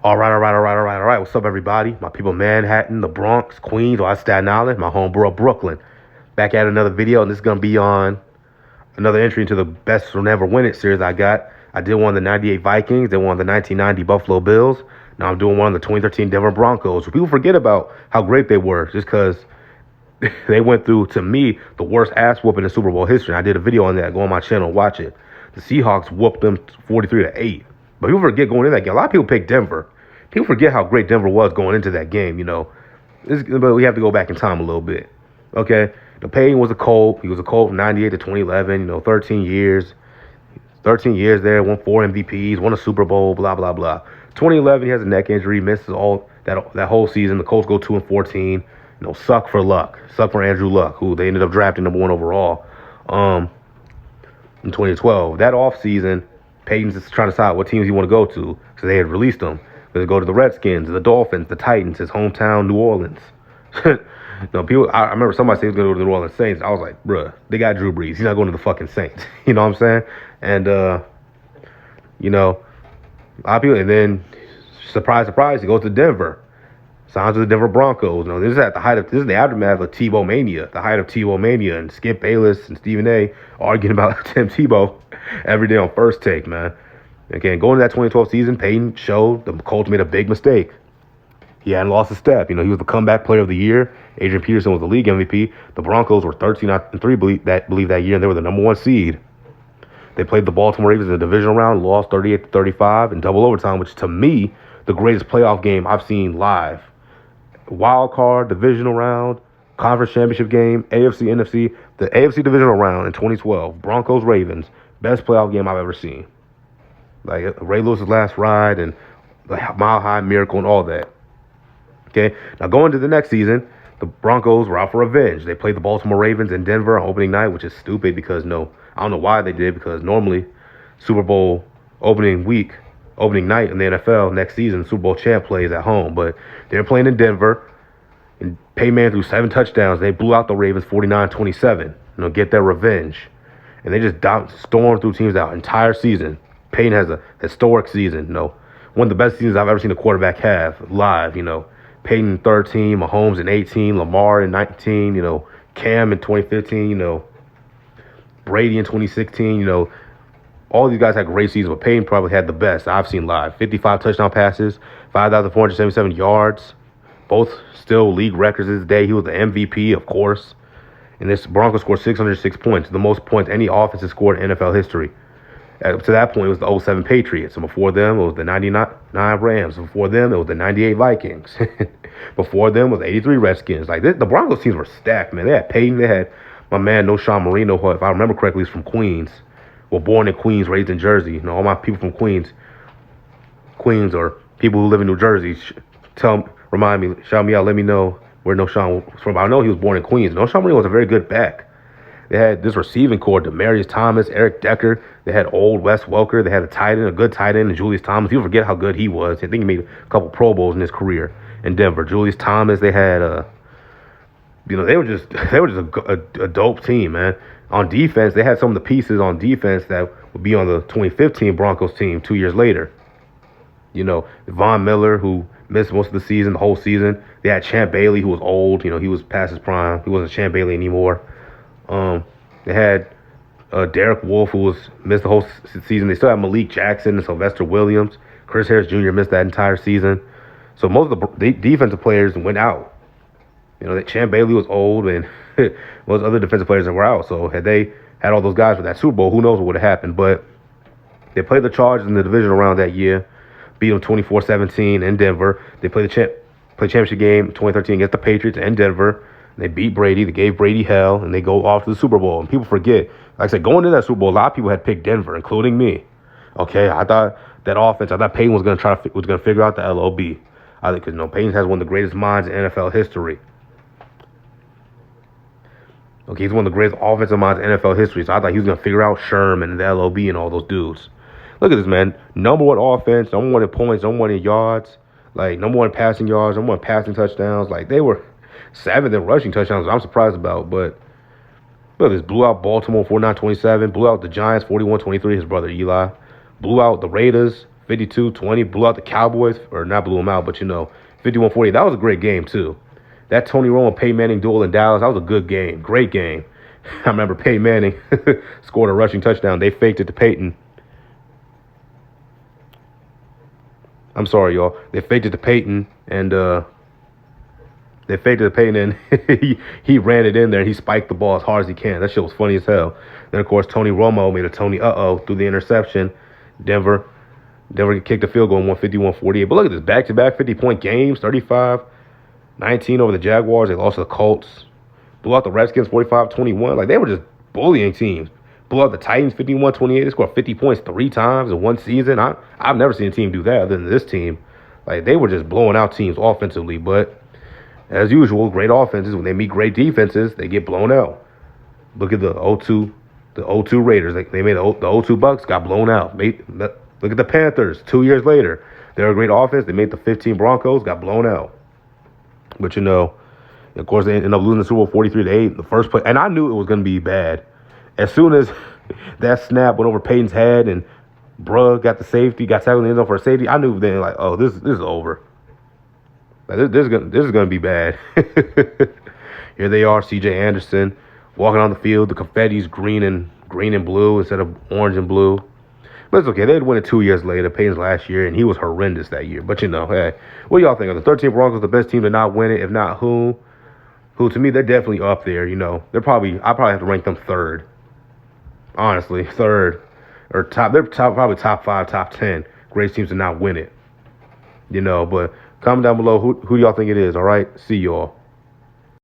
All right. What's up, everybody? My people, Manhattan, the Bronx, Queens, or Staten Island, my home borough, Brooklyn. Back at another video, and this is gonna be on another entry into the best will never win it series I got. I did one of the '98 Vikings, then one of the 1990 Buffalo Bills. Now I'm doing one of the 2013 Denver Broncos. People forget about how great they were just because they went through, to me, the worst ass whooping in Super Bowl history. And I did a video on that. Go on my channel and watch it. The Seahawks whooped them 43-8. But people forget going in that game. A lot of people pick Denver. People forget how great Denver was going into that game, But we have to go back in time a little bit. Okay? The Payton was a Colt. He was a Colt from 98 to 2011, 13 years. 13 years there, won 4 MVPs, won a Super Bowl, blah, blah, blah. 2011, he has a neck injury, misses all that whole season. The Colts go 2-14. Suck for Luck. Suck for Andrew Luck, who they ended up drafting #1 overall in 2012. That offseason, Peyton's just trying to decide what teams he want to go to. So they had released him. They go to the Redskins, the Dolphins, the Titans, his hometown, New Orleans. People. I remember somebody saying he was going to go to the New Orleans Saints. I was like, bruh, they got Drew Brees. He's not going to the fucking Saints. You know what I'm saying? And, a lot of people. And then, surprise, surprise, he goes to Denver. Signs with the Denver Broncos. This is the aftermath of Tebow mania, the height of Tebow mania, and Skip Bayless and Stephen A. arguing about Tim Tebow every day on First Take, man. Again, going to that 2012 season, Peyton showed the Colts made a big mistake. He hadn't lost a step. He was the comeback player of the year. Adrian Peterson was the league MVP. The Broncos were 13-3 believe that year, and they were the #1 seed. They played the Baltimore Ravens in the divisional round, lost 38-35 in double overtime, which to me, the greatest playoff game I've seen live. Wild card, divisional round, conference championship game, AFC, NFC, the AFC divisional round in 2012, Broncos, Ravens, best playoff game I've ever seen. Like Ray Lewis's last ride and the Mile High Miracle and all that. Okay, now going to the next season, the Broncos were out for revenge. They played the Baltimore Ravens in Denver on opening night, which is stupid because I don't know why they did, because normally Super Bowl opening night in the NFL next season, Super Bowl champ plays at home. But they're playing in Denver, and Payman threw 7 touchdowns. They blew out the Ravens 49-27. Get their revenge. And they just stormed through teams that entire season. Payton has a historic season. One of the best seasons I've ever seen a quarterback have live. Payton 13, Mahomes in 18, Lamar in 19, Cam in 2015, Brady in 2016, all these guys had great seasons, but Payton probably had the best I've seen live. 55 touchdown passes, 5,477 yards, both still league records this day. He was the MVP, of course. And this Broncos scored 606 points, the most points any offense has scored in NFL history. Up to that point, it was the 07 Patriots. And before them, it was the 99 Rams. Before them, it was the 98 Vikings. Before them was 83 Redskins. The Broncos teams were stacked, man. They had Payton. They had my man, Sean Marino, who, if I remember correctly, is from Queens. Well, born in Queens, raised in Jersey. All my people from Queens or people who live in New Jersey, remind me, shout me out, let me know where Sean was from. I know he was born in Queens. Sean Marino was a very good back. They had this receiving core, Demaryius Thomas, Eric Decker. They had old Wes Welker. They had a good tight end, and Julius Thomas. People forget how good he was. I think he made a couple Pro Bowls in his career in Denver. Julius Thomas. They had, they were just a dope team, man. On defense, they had some of the pieces on defense that would be on the 2015 Broncos team 2 years later. Von Miller, who missed most of the season, the whole season. They had Champ Bailey, who was old. He was past his prime. He wasn't Champ Bailey anymore. They had Derek Wolfe, who missed the whole season. They still had Malik Jackson and Sylvester Williams. Chris Harris Jr. missed that entire season. So most of the defensive players went out. That Champ Bailey was old, and most other defensive players that were out. So had they had all those guys for that Super Bowl, who knows what would have happened. But they played the Chargers in the divisional round that year, beat them 24-17 in Denver. They played the championship game 2013 against the Patriots in Denver. They beat Brady. They gave Brady hell, and they go off to the Super Bowl. And people forget. Like I said, going into that Super Bowl, a lot of people had picked Denver, including me. Okay, I thought that offense. I thought Payton was going to figure out the LOB. I think because Payton has one of the greatest minds in NFL history. Okay, he's one of the greatest offensive minds in NFL history. So I thought he was going to figure out Sherman and the LOB and all those dudes. Look at this, man. #1 offense, #1 in points, #1 in yards, #1 passing yards, #1 passing touchdowns. They were 7th in rushing touchdowns, I'm surprised about. But look, this blew out Baltimore 49-27, blew out the Giants 41-23, his brother Eli, blew out the Raiders 52-20, blew out the Cowboys, or not blew them out, but 51-48. That was a great game too. That Tony Romo Peyton Manning duel in Dallas, that was a good game, great game. I remember Peyton Manning scored a rushing touchdown. They faked it to Peyton. I'm sorry, y'all. They faked it to Peyton, and he ran it in there, and he spiked the ball as hard as he can. That shit was funny as hell. Then, of course, Tony Romo made a Tony through the interception. Denver kicked a field goal and won 51-48. But look at this, back-to-back 50-point games, 35-19 over the Jaguars. They lost to the Colts. Blew out the Redskins 45-21. Like, they were just bullying teams. Blew out the Titans 51-28. They scored 50 points 3 times in one season. I've never seen a team do that other than this team. Like, they were just blowing out teams offensively. But as usual, great offenses, when they meet great defenses, they get blown out. Look at the 0-2 Raiders. They made the 0-2 Bucks, got blown out. Look at the Panthers 2 years later. They're a great offense. They made the 15 Broncos, got blown out. But, of course, they ended up losing the Super Bowl 43-8. The first play, and I knew it was going to be bad. As soon as that snap went over Peyton's head and Bruh got the safety, got tackled in the end zone for a safety, I knew then, like, oh, this is over. Like, this is gonna be bad. Here they are, C.J. Anderson walking on the field. The confetti's green and blue instead of orange and blue. But it's okay. They'd win it 2 years later. Peyton's last year, and he was horrendous that year. But hey, what do y'all think? Are the 13 Broncos the best team to not win it? If not, who? Who, to me, they're definitely up there. I probably have to rank them third. Honestly, third or top. They're probably top 5, top 10 great teams to not win it. But comment down below who y'all think it is. All right, see y'all.